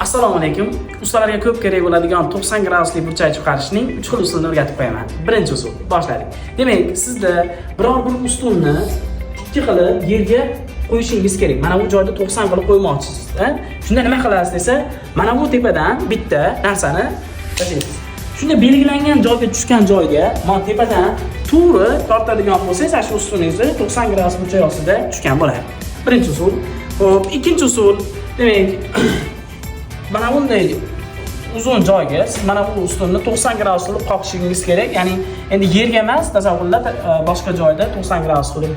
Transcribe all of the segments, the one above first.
Assalomu alaykum. Ustalarga ko'p kerak bo'ladigan 90 gradusli burchak chiqarishning 3 xil usulini o'rgatib qo'yaman. Birinchi usul, boshladik. Demak, sizda biror bir ustunni ikki qilib yerga qo'yishingiz kerak. Mana bu joyda 90 qilib qo'ymoqchisiz, Shunda nima qilasiz desa, mana bu tepadan bitta narsani tashlaysiz. Shunda belgilangan joyga tushgan joyga, mana tepadan to'g'ri tortadigan bo'lsangiz, shu ustuningizni 90 gradus burchak ostida tushgan bo'ladi. Birinchi usul. Xo'p, ikkinchi usul, demak, mana bunday uzun joyga siz mana bu ustunni 90 gradus qilib qoqishingiz kerak. Ya'ni endi yerga emas, tasavvurlar boshqa joyda 90 gradus qilib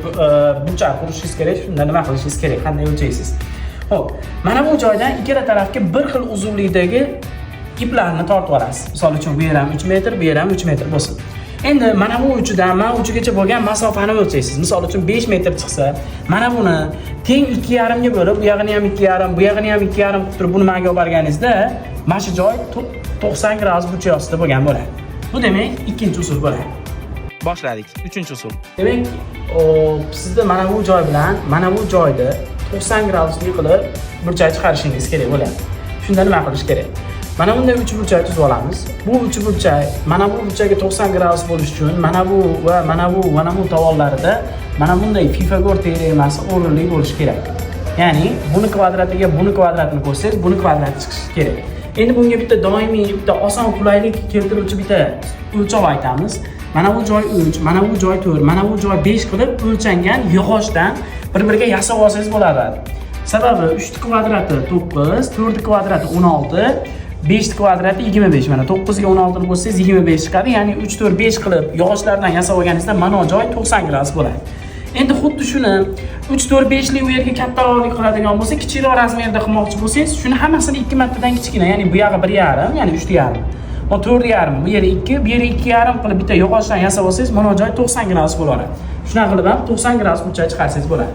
burchak qurishingiz kerak. Shunda nima qilishingiz kerak? Qanday o'lchaysiz? Xo'p, mana bu joydan ikkala tarafga bir xil uzunlikdagi iplarni tortib olasiz. Misol uchun bu yer ham 3 metr, bu yer ham 3 metr bo'lsin. Endi mana bu uchidan mana uchigacha bo'lgan masofani o'lchaysiz. Misol uchun 5 metr chiqsa, mana buni teng 2,5 ga bo'lib, bu yog'ini ham 2,5, bu yog'ini ham 2,5 qilib turib buni menga olib borganingizda, mana shu joy 90 gradus burchak ostida bo'lgan bo'ladi. Bu demak ikkinchi usul bo'ladi. Boshladik. Uchinchi usul. Demak, sizda mana bu joy bilan mana bu joyda 90 gradusli qilib burchak chiqarishingiz kerak bo'ladi. Shunda nima qilish kerak? Mana bunday 3 burchak tuzib olamiz. Bu 3 burchak, mana bu burchakga 90 gradus bo'lish uchun mana bu va mana bu tomonlarida mana bunday Pifagor teoremasi o'rinli bo'lishi kerak. Ya'ni buni kvadratiga buni kvadratini qo'shsangiz, buni kvadrati chiqishi kerak. Endi bunga bitta doimiy, bitta oson qulaylik keltiruvchi bitta o'lchov aytamiz. Mana bu joy 3, mana bu joy 4, mana bu joy 5 qilib o'lchangan yog'ochdan bir-biriga yasab olsangiz bo'ladi. Sababi 3 kvadrati 9, 4 kvadrati 16, 5 kvadrati 25. Mana 9 ga 16 ni qo'shsangiz 25 chiqadi. Ya'ni 3 4 5 qilib yog'ochlardan yasab olganingizda mana bu joy 90 gradus bo'ladi. Endi xuddi shuni 3 4 5 lik u yerga kattaroqlik qiladigan bo'lsa, kichikroq razmerda qilmoqchi bo'lsangiz, shuni hammasini 2 martadan kichkina, ya'ni bu yog'i 1,5, ya'ni 3,5. Bu 4,5, bu yeri 2, bu yeri 2,5 qilib bitta yog'ochdan yasab olsangiz, mana bu joy 90 gradus bo'ladi. Shunaqa qilib ham 90 gradus burchak chiqarsangiz bo'ladi.